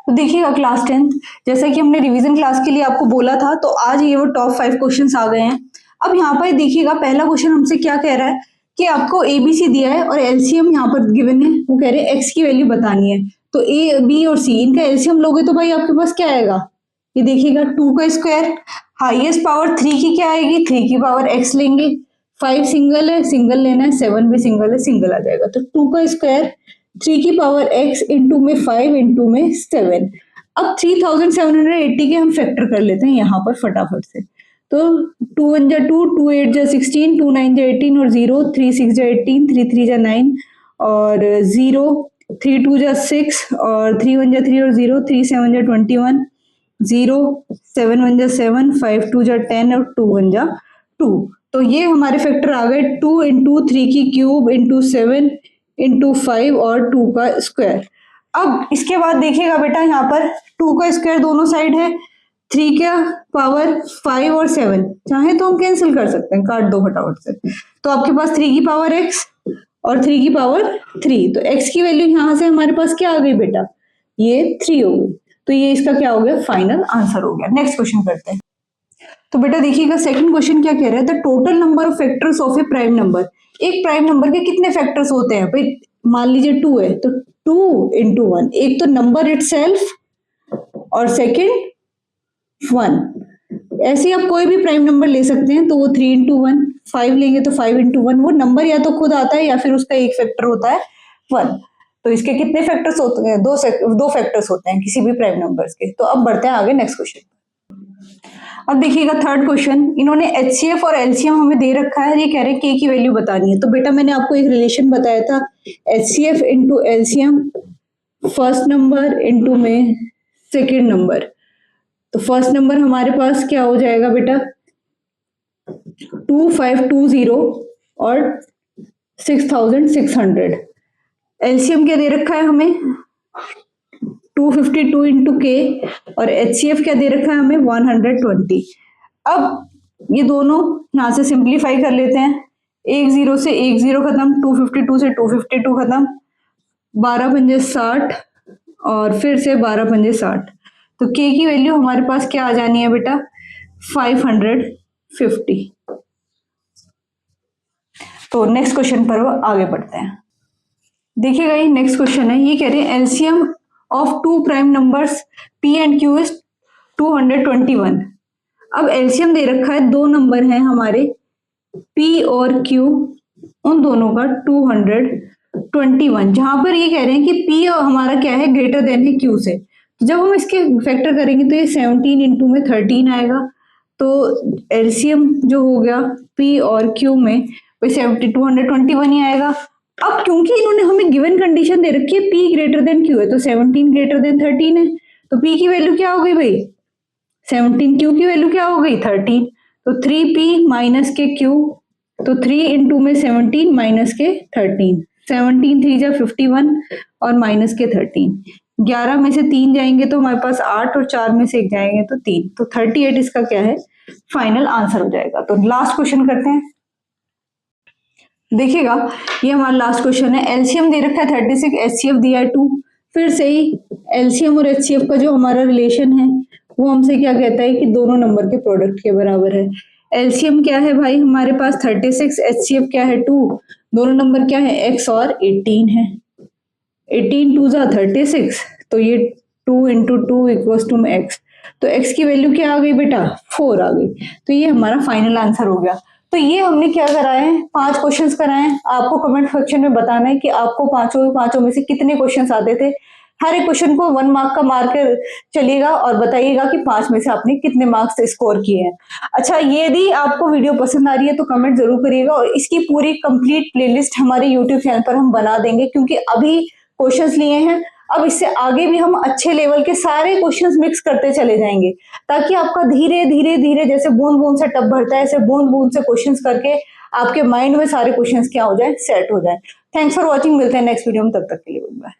तो देखिएगा class 10th, जैसा कि हमने रिवीजन क्लास के लिए आपको बोला था, तो आज ये वो टॉप 5 क्वेश्चंस आ गए हैं। अब यहाँ पर देखिएगा पहला क्वेश्चन हमसे क्या कह रहा है कि आपको एबीसी दिया है और एलसीएम यहाँ पर गिवन है, वो कह रहे हैं एक्स की वैल्यू बतानी है। तो ए बी और सी इनका एलसीएम लोगे तो भाई आपके पास क्या आएगा, ये देखिएगा 2 का स्क्वायर, हाईएस्ट पावर 3 की क्या आएगी, 3 की पावर एक्स लेंगे, 5 सिंगल है, सिंगल लेना है, 7 भी सिंगल है, सिंगल आ जाएगा। तो 2 का स्क्वायर 3 की पावर x इंटू में 5 इंटू में 7। अब 3780 के हम फैक्टर कर लेते हैं यहाँ पर फटाफट से। तो 2 1 जा 2, 2 8 जा 16, 2 9 जा 18 और 0, 3 6 जा 18, 3 3 जा 9 और 0, 3 2 जा 6 और 3 1 जा 3 और 0, 3 7 जा 21, 0 7 1 जा 7, 5 2 जा 10 और 2 1 जा 2। तो ये हमारे फैक्टर आ गए 2 इंटू 3 की क्यूब इंटू 7 इंटू 5 और 2 का स्क्वायर। अब इसके बाद देखिएगा बेटा यहाँ पर 2 का स्क्वायर दोनों साइड है, 3 का पावर 5 और 7 चाहे तो हम कैंसिल कर सकते हैं, काट दो फटाफट से। तो आपके पास 3 की पावर x और 3 की पावर 3, तो x की वैल्यू यहाँ से हमारे पास क्या आ गई बेटा, ये 3 हो गई। तो ये इसका क्या हो गया, फाइनल आंसर हो गया। नेक्स्ट क्वेश्चन करते हैं। तो बेटा देखिएगा सेकंड क्वेश्चन क्या कह रहा है, the total number of factors of A prime number. एक प्राइम नंबर के कितने फैक्टर्स होते हैं भाई, मान लीजिए 2 है तो 2 इंटू 1, एक तो नंबर इटसेल्फ और सेकंड 1। ऐसे आप कोई भी प्राइम नंबर ले सकते हैं, तो वो 3 इंटू 1, 5 लेंगे तो 5 इंटू 1, वो नंबर या तो खुद आता है या फिर उसका एक फैक्टर होता है 1। तो इसके कितने फैक्टर्स होते हैं, दो फैक्टर्स होते हैं किसी भी प्राइम नंबर्स के। तो अब बढ़ते हैं आगे नेक्स्ट क्वेश्चन। अब देखिएगा थर्ड क्वेश्चन, इन्होंने एचसीएफ और एलसीएम हमें दे रखा है, ये कह रहे हैं के की वैल्यू बतानी है। तो बेटा मैंने आपको एक रिलेशन बताया था, HCF into LCM first number into में सेकेंड नंबर। तो फर्स्ट नंबर हमारे पास क्या हो जाएगा बेटा 2520 और 6600। एलसीएम क्या दे रखा है हमें 252 इंटू के और एचसीएफ क्या दे रखा है हमें 120। अब ये दोनों यहां से सिंप्लीफाई कर लेते हैं, 1 0 से 1 0 खत्म, 252 से 252 खत्म, 12 पंजे 60 और फिर से 12 पंजे 60। तो के की वैल्यू हमारे पास क्या आ जानी है बेटा 550। तो नेक्स्ट क्वेश्चन पर आगे बढ़ते हैं। देखिएगा ये नेक्स्ट क्वेश्चन है, ये कह रहे हैं LCM of 2 prime numbers p and q is 221। अब एलसीएम दे रखा है, दो नंबर हैं हमारे p और q, उन दोनों का 221, जहां पर ये कह रहे हैं कि p हमारा क्या है ग्रेटर देन है q से। तो जब हम इसके फैक्टर करेंगे तो ये 17 इंटू में 13 आएगा। तो एलसीएम जो हो गया p और q में 221 ही आएगा। अब क्योंकि इन्होंने हमें गिवन कंडीशन दे रखी है p ग्रेटर देन q है, तो 17 ग्रेटर देन 13 है, तो p की वैल्यू क्या हो गई भाई 17, q की वैल्यू क्या हो गई 13। तो 3p माइनस के q, तो 3 इंटू में 17 माइनस के 13, 17 3 जा 51 और माइनस के 13, 11 में से 3 जाएंगे तो हमारे पास 8 और 4 में से 1 जाएंगे तो 3, तो 38 इसका क्या है फाइनल आंसर हो जाएगा। तो लास्ट क्वेश्चन करते हैं। देखिएगा ये हमारा लास्ट क्वेश्चन है, एलसीएम दे रखा है 36, एचसीएफ दिया है 2। फिर से ही एलसीएम और एचसीएफ का जो हमारा रिलेशन है वो हमसे क्या कहता है कि दोनों नंबर के प्रोडक्ट के बराबर है। एलसीएम क्या है भाई हमारे पास 36, एचसीएफ क्या है 2, दोनों नंबर क्या है x और 18 है। 18 2 जा 36, तो ये 2 इंटू 2 इक्वल्स टू x। तो x की वैल्यू क्या आ गई बेटा 4 आ गई। तो ये हमारा फाइनल आंसर हो गया। तो ये हमने क्या कराए हैं 5 क्वेश्चंस कराए हैं। आपको कमेंट सेक्शन में बताना है कि आपको पांचों में से कितने क्वेश्चंस आते थे। हर एक क्वेश्चन को 1 मार्क का मार कर चलिएगा और बताइएगा कि 5 में से आपने कितने मार्क्स स्कोर किए हैं। अच्छा, ये यदि आपको वीडियो पसंद आ रही है तो कमेंट जरूर करिएगा और इसकी पूरी कंप्लीट प्लेलिस्ट हमारे यूट्यूब चैनल पर हम बना देंगे, क्योंकि अभी क्वेश्चंस लिए हैं, अब इससे आगे भी हम अच्छे लेवल के सारे क्वेश्चंस मिक्स करते चले जाएंगे, ताकि आपका धीरे धीरे धीरे जैसे बूंद बूंद से टब भरता है, ऐसे बूंद बूंद से क्वेश्चंस करके आपके माइंड में सारे क्वेश्चंस क्या हो जाए सेट हो जाए। थैंक्स फॉर वॉचिंग, मिलते हैं नेक्स्ट वीडियो में, तब तक के लिए गुड बाय।